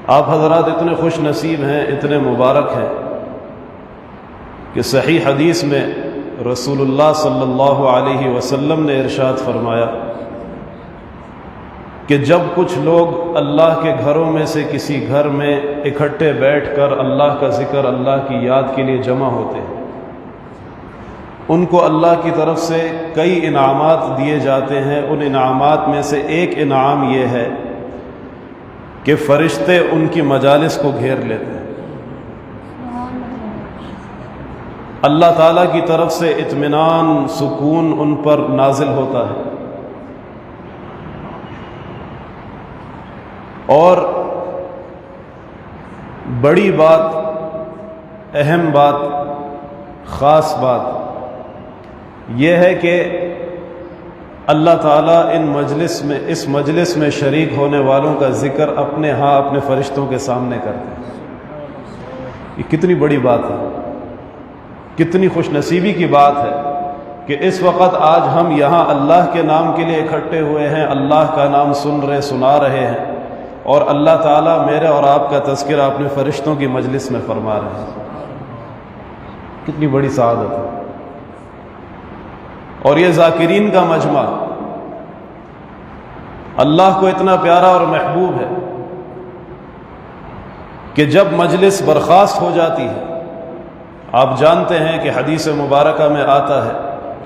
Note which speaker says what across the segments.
Speaker 1: آپ حضرات اتنے خوش نصیب ہیں، اتنے مبارک ہیں کہ صحیح حدیث میں رسول اللہ صلی اللہ علیہ وسلم نے ارشاد فرمایا کہ جب کچھ لوگ اللہ کے گھروں میں سے کسی گھر میں اکٹھے بیٹھ کر اللہ کا ذکر، اللہ کی یاد کے لیے جمع ہوتے ہیں، ان کو اللہ کی طرف سے کئی انعامات دیے جاتے ہیں۔ ان انعامات میں سے ایک انعام یہ ہے کہ فرشتے ان کی مجالس کو گھیر لیتے ہیں، اللہ تعالیٰ کی طرف سے اطمینان، سکون ان پر نازل ہوتا ہے۔ اور بڑی بات، اہم بات، خاص بات یہ ہے کہ اللہ تعالیٰ اس مجلس میں شریک ہونے والوں کا ذکر اپنے فرشتوں کے سامنے کرتے ہیں۔ یہ کتنی بڑی بات ہے، کتنی خوش نصیبی کی بات ہے کہ اس وقت آج ہم یہاں اللہ کے نام کے لیے اکٹھے ہوئے ہیں، اللہ کا نام سنا رہے ہیں، اور اللہ تعالیٰ میرے اور آپ کا تذکرہ اپنے فرشتوں کی مجلس میں فرما رہے ہیں۔ کتنی بڑی سعادت ہے۔ اور یہ ذاکرین کا مجمع اللہ کو اتنا پیارا اور محبوب ہے کہ جب مجلس برخاست ہو جاتی ہے، آپ جانتے ہیں کہ حدیث مبارکہ میں آتا ہے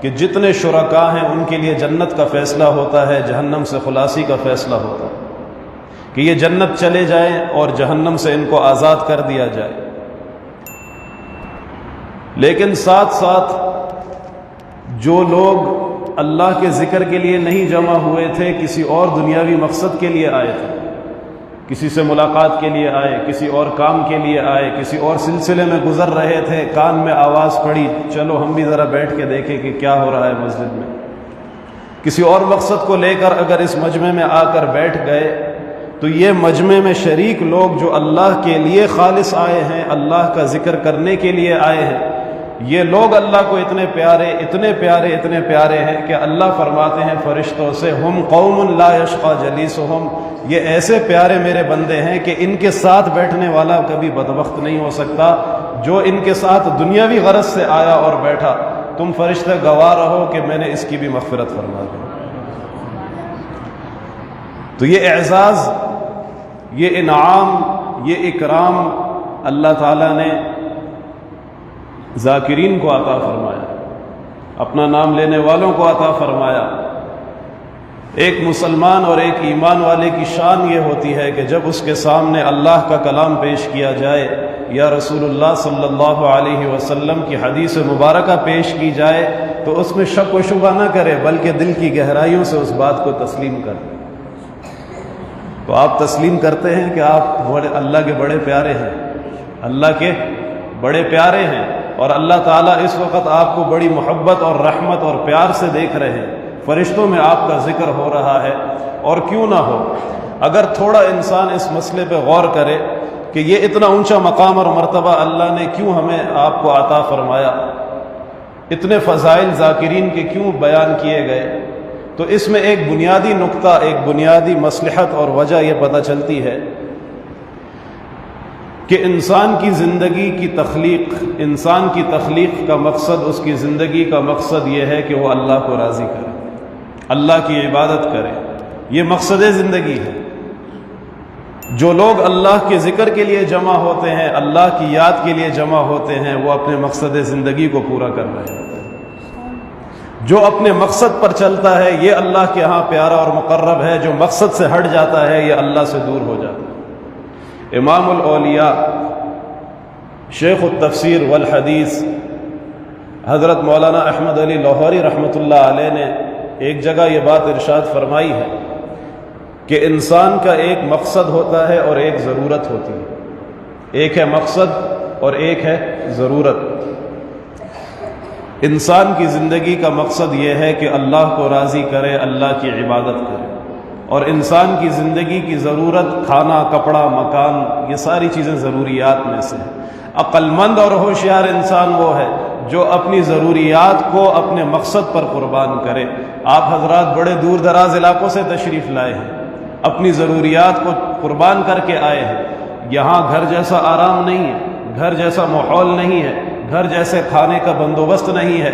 Speaker 1: کہ جتنے شرکاء ہیں ان کے لیے جنت کا فیصلہ ہوتا ہے، جہنم سے خلاصی کا فیصلہ ہوتا ہے کہ یہ جنت چلے جائیں اور جہنم سے ان کو آزاد کر دیا جائے۔ لیکن ساتھ ساتھ جو لوگ اللہ کے ذکر کے لیے نہیں جمع ہوئے تھے، کسی اور دنیاوی مقصد کے لیے آئے تھے، کسی سے ملاقات کے لیے آئے، کسی اور کام کے لیے آئے، کسی اور سلسلے میں گزر رہے تھے، کان میں آواز پڑی چلو ہم بھی ذرا بیٹھ کے دیکھیں کہ کیا ہو رہا ہے مسجد میں، کسی اور مقصد کو لے کر اگر اس مجمع میں آ کر بیٹھ گئے تو یہ مجمع میں شریک لوگ جو اللہ کے لیے خالص آئے ہیں، اللہ کا ذکر کرنے کے لیے آئے ہیں، یہ لوگ اللہ کو اتنے پیارے، اتنے پیارے، اتنے پیارے ہیں کہ اللہ فرماتے ہیں فرشتوں سے ہم قوم لا یشقی جلیسہم، یہ ایسے پیارے میرے بندے ہیں کہ ان کے ساتھ بیٹھنے والا کبھی بدبخت نہیں ہو سکتا۔ جو ان کے ساتھ دنیاوی غرض سے آیا اور بیٹھا، تم فرشتے گواہ رہو کہ میں نے اس کی بھی مغفرت فرما دی۔ تو یہ اعزاز، یہ انعام، یہ اکرام اللہ تعالیٰ نے ذاکرین کو عطا فرمایا، اپنا نام لینے والوں کو عطا فرمایا۔ ایک مسلمان اور ایک ایمان والے کی شان یہ ہوتی ہے کہ جب اس کے سامنے اللہ کا کلام پیش کیا جائے یا رسول اللہ صلی اللہ علیہ وسلم کی حدیث مبارکہ پیش کی جائے تو اس میں شک و شبہ نہ کرے، بلکہ دل کی گہرائیوں سے اس بات کو تسلیم کرے۔ تو آپ تسلیم کرتے ہیں کہ آپ اللہ کے بڑے پیارے ہیں، اللہ کے بڑے پیارے ہیں، اور اللہ تعالیٰ اس وقت آپ کو بڑی محبت اور رحمت اور پیار سے دیکھ رہے ہیں، فرشتوں میں آپ کا ذکر ہو رہا ہے۔ اور کیوں نہ ہو، اگر تھوڑا انسان اس مسئلے پہ غور کرے کہ یہ اتنا اونچا مقام اور مرتبہ اللہ نے کیوں ہمیں آپ کو عطا فرمایا، اتنے فضائل ذاکرین کے کیوں بیان کیے گئے، تو اس میں ایک بنیادی نقطہ، ایک بنیادی مصلحت اور وجہ یہ پتہ چلتی ہے کہ انسان کی زندگی کی تخلیق، انسان کی تخلیق کا مقصد، اس کی زندگی کا مقصد یہ ہے کہ وہ اللہ کو راضی کرے، اللہ کی عبادت کرے، یہ مقصد زندگی ہے۔ جو لوگ اللہ کے ذکر کے لیے جمع ہوتے ہیں، اللہ کی یاد کے لیے جمع ہوتے ہیں، وہ اپنے مقصد زندگی کو پورا کر رہے ہوتے ہیں۔ جو اپنے مقصد پر چلتا ہے یہ اللہ کے ہاں پیارا اور مقرب ہے، جو مقصد سے ہٹ جاتا ہے یہ اللہ سے دور ہو جاتا ہے۔ امام الاولیاء، شیخ التفسیر والحدیث حضرت مولانا احمد علی لاہوری رحمۃ اللہ علیہ نے ایک جگہ یہ بات ارشاد فرمائی ہے کہ انسان کا ایک مقصد ہوتا ہے اور ایک ضرورت ہوتی ہے، ایک ہے مقصد اور ایک ہے ضرورت۔ انسان کی زندگی کا مقصد یہ ہے کہ اللہ کو راضی کرے، اللہ کی عبادت کرے، اور انسان کی زندگی کی ضرورت کھانا، کپڑا، مکان، یہ ساری چیزیں ضروریات میں سے ہیں۔ عقل مند اور ہوشیار انسان وہ ہے جو اپنی ضروریات کو اپنے مقصد پر قربان کرے۔ آپ حضرات بڑے دور دراز علاقوں سے تشریف لائے ہیں، اپنی ضروریات کو قربان کر کے آئے ہیں، یہاں گھر جیسا آرام نہیں ہے، گھر جیسا ماحول نہیں ہے، گھر جیسے کھانے کا بندوبست نہیں ہے،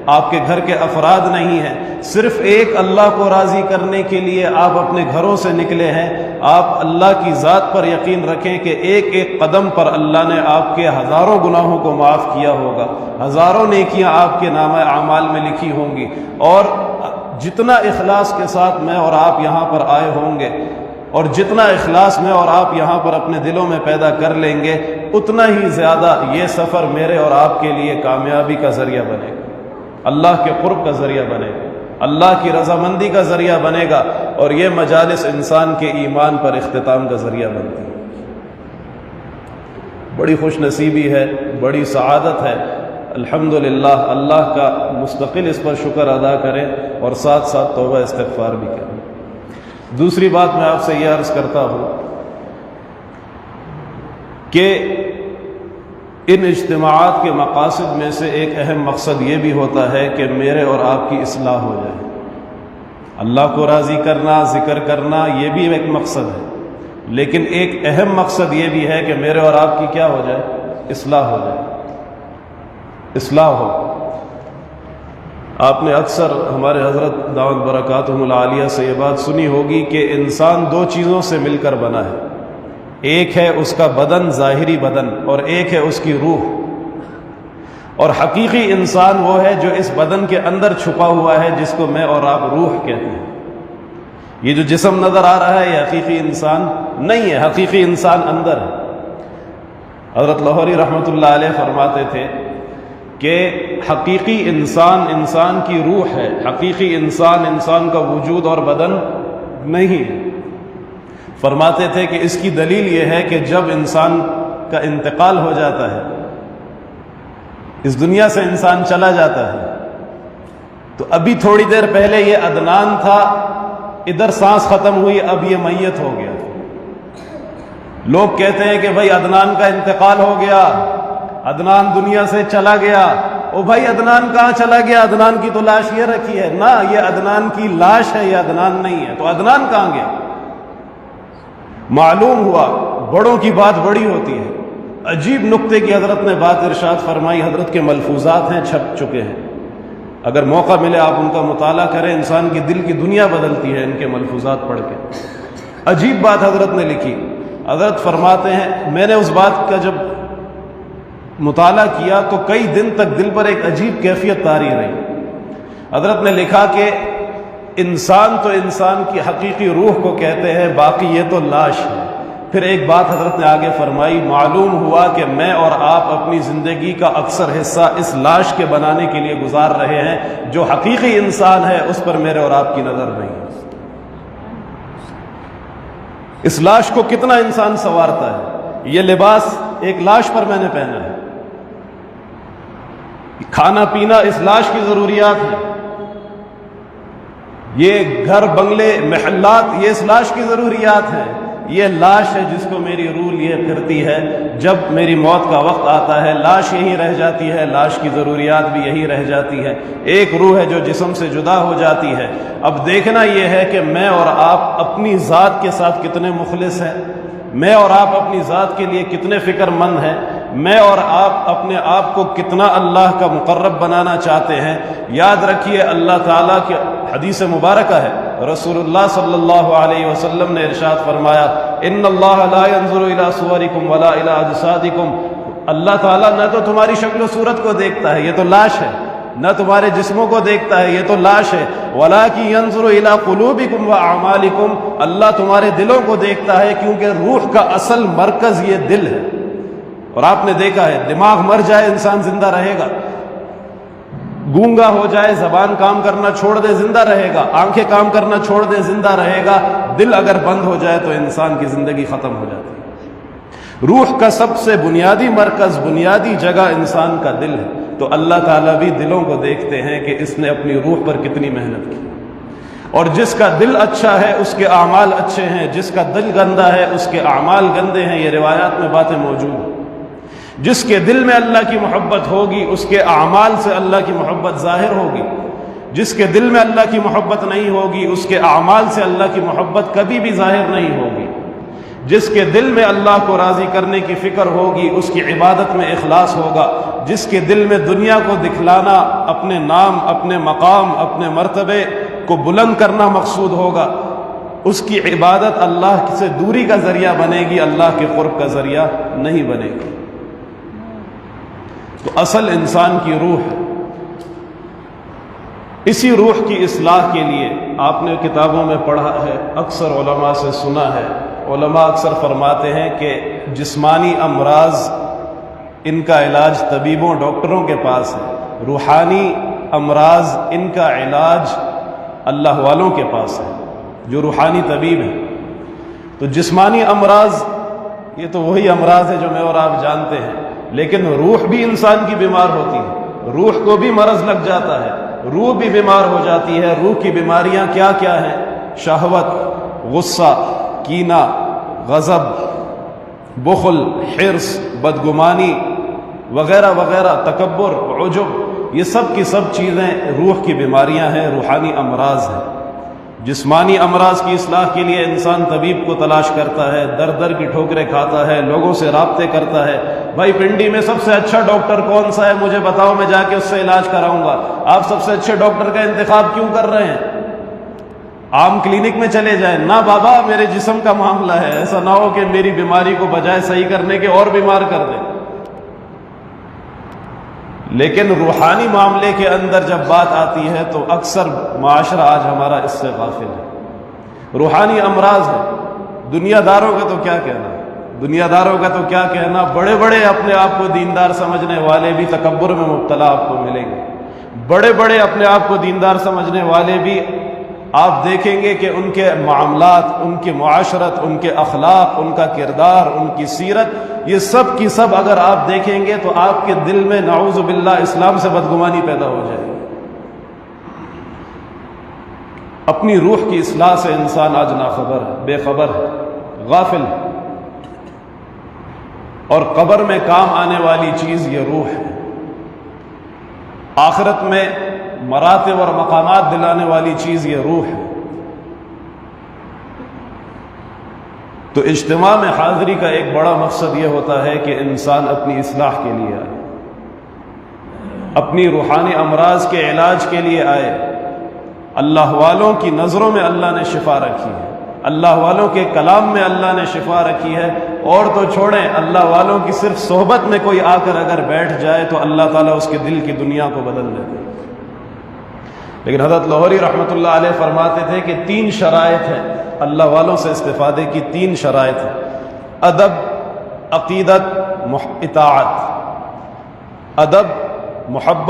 Speaker 1: آپ کے گھر کے افراد نہیں ہیں، صرف ایک اللہ کو راضی کرنے کے لیے آپ اپنے گھروں سے نکلے ہیں۔ آپ اللہ کی ذات پر یقین رکھیں کہ ایک ایک قدم پر اللہ نے آپ کے ہزاروں گناہوں کو معاف کیا ہوگا، ہزاروں نیکیاں آپ کے نامہ اعمال میں لکھی ہوں گی، اور جتنا اخلاص کے ساتھ میں اور آپ یہاں پر آئے ہوں گے، اور جتنا اخلاص میں اور آپ یہاں پر اپنے دلوں میں پیدا کر لیں گے، اتنا ہی زیادہ یہ سفر میرے اور آپ کے لیے کامیابی کا ذریعہ بنے گا، اللہ کے قرب کا ذریعہ بنے گا، اللہ کی رضامندی کا ذریعہ بنے گا، اور یہ مجالس انسان کے ایمان پر اختتام کا ذریعہ بنتی ہے۔ بڑی خوش نصیبی ہے، بڑی سعادت ہے، الحمدللہ۔ اللہ کا مستقل اس پر شکر ادا کریں اور ساتھ ساتھ توبہ استغفار بھی کریں۔ دوسری بات میں آپ سے یہ عرض کرتا ہوں کہ ان اجتماعات کے مقاصد میں سے ایک اہم مقصد یہ بھی ہوتا ہے کہ میرے اور آپ کی اصلاح ہو جائے۔ اللہ کو راضی کرنا، ذکر کرنا، یہ بھی ایک مقصد ہے، لیکن ایک اہم مقصد یہ بھی ہے کہ میرے اور آپ کی کیا ہو جائے؟ اصلاح ہو جائے، اصلاح ہو۔ آپ نے اکثر ہمارے حضرت دعوت برکاتہم العالیہ سے یہ بات سنی ہوگی کہ انسان دو چیزوں سے مل کر بنا ہے، ایک ہے اس کا بدن، ظاہری بدن، اور ایک ہے اس کی روح۔ اور حقیقی انسان وہ ہے جو اس بدن کے اندر چھپا ہوا ہے، جس کو میں اور آپ روح کہتے ہیں۔ یہ جو جسم نظر آ رہا ہے یہ حقیقی انسان نہیں ہے، حقیقی انسان اندر ہے۔ حضرت لاہوری رحمۃ اللہ علیہ فرماتے تھے کہ حقیقی انسان انسان کی روح ہے، حقیقی انسان انسان کا وجود اور بدن نہیں ہے۔ فرماتے تھے کہ اس کی دلیل یہ ہے کہ جب انسان کا انتقال ہو جاتا ہے، اس دنیا سے انسان چلا جاتا ہے، تو ابھی تھوڑی دیر پہلے یہ عدنان تھا، ادھر سانس ختم ہوئی، اب یہ میت ہو گیا۔ لوگ کہتے ہیں کہ بھائی عدنان کا انتقال ہو گیا، عدنان دنیا سے چلا گیا۔ او بھائی عدنان کہاں چلا گیا؟ عدنان کی تو لاش یہ رکھی ہے نا، یہ عدنان کی لاش ہے، یہ عدنان نہیں ہے۔ تو عدنان کہاں گیا؟ معلوم ہوا بڑوں کی بات بڑی ہوتی ہے۔ عجیب نقطے کی حضرت نے بات ارشاد فرمائی، حضرت کے ملفوظات ہیں، چھپ چکے ہیں، اگر موقع ملے آپ ان کا مطالعہ کریں، انسان کی دل کی دنیا بدلتی ہے ان کے ملفوظات پڑھ کے۔ عجیب بات حضرت نے لکھی۔ حضرت فرماتے ہیں میں نے اس بات کا جب مطالعہ کیا تو کئی دن تک دل پر ایک عجیب کیفیت طاری رہی۔ حضرت نے لکھا کہ انسان تو انسان کی حقیقی روح کو کہتے ہیں، باقی یہ تو لاش ہے۔ پھر ایک بات حضرت نے آگے فرمائی، معلوم ہوا کہ میں اور آپ اپنی زندگی کا اکثر حصہ اس لاش کے بنانے کے لیے گزار رہے ہیں، جو حقیقی انسان ہے اس پر میرے اور آپ کی نظر نہیں ہے۔ اس لاش کو کتنا انسان سنوارتا ہے؟ یہ لباس ایک لاش پر میں نے پہنا ہے، کھانا پینا اس لاش کی ضروریات ہیں، یہ گھر بنگلے محلات یہ اس لاش کی ضروریات ہیں۔ یہ لاش ہے جس کو میری روح لیے پھرتی ہے، جب میری موت کا وقت آتا ہے لاش یہیں رہ جاتی ہے، لاش کی ضروریات بھی یہی رہ جاتی ہے۔ ایک روح ہے جو جسم سے جدا ہو جاتی ہے۔ اب دیکھنا یہ ہے کہ میں اور آپ اپنی ذات کے ساتھ کتنے مخلص ہیں، میں اور آپ اپنی ذات کے لیے کتنے فکر مند ہیں، میں اور آپ اپنے آپ کو کتنا اللہ کا مقرب بنانا چاہتے ہیں۔ یاد رکھیے اللہ تعالیٰ کی حدیث مبارکہ ہے، رسول اللہ صلی اللہ علیہ وسلم نے ارشاد فرمایا، ان اللہ لا ينظر الى صورکم ولا الى اجسادکم، اللہ تعالیٰ نہ تو تمہاری شکل و صورت کو دیکھتا ہے، یہ تو لاش ہے، نہ تمہارے جسموں کو دیکھتا ہے، یہ تو لاش ہے، ولکن ينظر الى قلوبکم واعمالکم، اللہ تمہارے دلوں کو دیکھتا ہے، کیونکہ روح کا اصل مرکز یہ دل ہے۔ اور آپ نے دیکھا ہے دماغ مر جائے انسان زندہ رہے گا، گونگا ہو جائے زبان کام کرنا چھوڑ دے زندہ رہے گا، آنکھیں کام کرنا چھوڑ دے زندہ رہے گا، دل اگر بند ہو جائے تو انسان کی زندگی ختم ہو جاتی ہے۔ روح کا سب سے بنیادی مرکز، بنیادی جگہ انسان کا دل ہے۔ تو اللہ تعالیٰ بھی دلوں کو دیکھتے ہیں کہ اس نے اپنی روح پر کتنی محنت کی، اور جس کا دل اچھا ہے اس کے اعمال اچھے ہیں، جس کا دل گندا ہے اس کے اعمال گندے ہیں۔ یہ روایات میں باتیں موجود ہیں۔ جس کے دل میں اللہ کی محبت ہوگی اس کے اعمال سے اللہ کی محبت ظاہر ہوگی، جس کے دل میں اللہ کی محبت نہیں ہوگی اس کے اعمال سے اللہ کی محبت کبھی بھی ظاہر نہیں ہوگی۔ جس کے دل میں اللہ کو راضی کرنے کی فکر ہوگی اس کی عبادت میں اخلاص ہوگا، جس کے دل میں دنیا کو دکھلانا، اپنے نام، اپنے مقام، اپنے مرتبے کو بلند کرنا مقصود ہوگا، اس کی عبادت اللہ سے دوری کا ذریعہ بنے گی، اللہ کے قرب کا ذریعہ نہیں بنے گی۔ تو اصل انسان کی روح ہے۔ اسی روح کی اصلاح کے لیے آپ نے کتابوں میں پڑھا ہے، اکثر علماء سے سنا ہے، علماء اکثر فرماتے ہیں کہ جسمانی امراض ان کا علاج طبیبوں ڈاکٹروں کے پاس ہے، روحانی امراض ان کا علاج اللہ والوں کے پاس ہے جو روحانی طبیب ہیں۔ تو جسمانی امراض یہ تو وہی امراض ہے جو میں اور آپ جانتے ہیں، لیکن روح بھی انسان کی بیمار ہوتی ہے، روح کو بھی مرض لگ جاتا ہے، روح بھی بیمار ہو جاتی ہے۔ روح کی بیماریاں کیا کیا ہیں؟ شہوت، غصہ، کینہ، غضب، بخل، حرص، بدگمانی وغیرہ وغیرہ، تکبر، عجب، یہ سب کی سب چیزیں روح کی بیماریاں ہیں، روحانی امراض ہیں۔ جسمانی امراض کی اصلاح کے لیے انسان طبیب کو تلاش کرتا ہے، در در کی ٹھوکریں کھاتا ہے، لوگوں سے رابطے کرتا ہے، بھائی پنڈی میں سب سے اچھا ڈاکٹر کون سا ہے مجھے بتاؤ، میں جا کے اس سے علاج کراؤں گا۔ آپ سب سے اچھے ڈاکٹر کا انتخاب کیوں کر رہے ہیں؟ عام کلینک میں چلے جائیں نہ، بابا میرے جسم کا معاملہ ہے، ایسا نہ ہو کہ میری بیماری کو بجائے صحیح کرنے کے اور بیمار کر دے۔ لیکن روحانی معاملے کے اندر جب بات آتی ہے تو اکثر معاشرہ آج ہمارا اس سے غافل ہے۔ روحانی امراض ہے، دنیا داروں کا تو کیا کہنا، دنیا داروں کا تو کیا کہنا، بڑے بڑے اپنے آپ کو دیندار سمجھنے والے بھی تکبر میں مبتلا آپ کو ملیں گے، بڑے بڑے اپنے آپ کو دیندار سمجھنے والے بھی آپ دیکھیں گے کہ ان کے معاملات، ان کی معاشرت، ان کے اخلاق، ان کا کردار، ان کی سیرت، یہ سب کی سب اگر آپ دیکھیں گے تو آپ کے دل میں نعوذ باللہ اسلام سے بدگمانی پیدا ہو جائے گی۔ اپنی روح کی اصلاح سے انسان آج ناخبر ہے، بے خبر ہے، غافل ہے، اور قبر میں کام آنے والی چیز یہ روح ہے، آخرت میں مراتب اور مقامات دلانے والی چیز یہ روح ہے۔ تو اجتماع میں حاضری کا ایک بڑا مقصد یہ ہوتا ہے کہ انسان اپنی اصلاح کے لیے آئے، اپنی روحانی امراض کے علاج کے لیے آئے۔ اللہ والوں کی نظروں میں اللہ نے شفا رکھی ہے، اللہ والوں کے کلام میں اللہ نے شفا رکھی ہے، اور تو چھوڑیں، اللہ والوں کی صرف صحبت میں کوئی آ کر اگر بیٹھ جائے تو اللہ تعالیٰ اس کے دل کی دنیا کو بدل دیتے۔ لیکن حضرت لاہوری رحمۃ اللہ علیہ فرماتے تھے کہ 3 شرائط ہیں اللہ والوں سے استفادے کی، 3 شرائط ہیں: ادب، عقیدت، اطاعت۔ ادب، محبت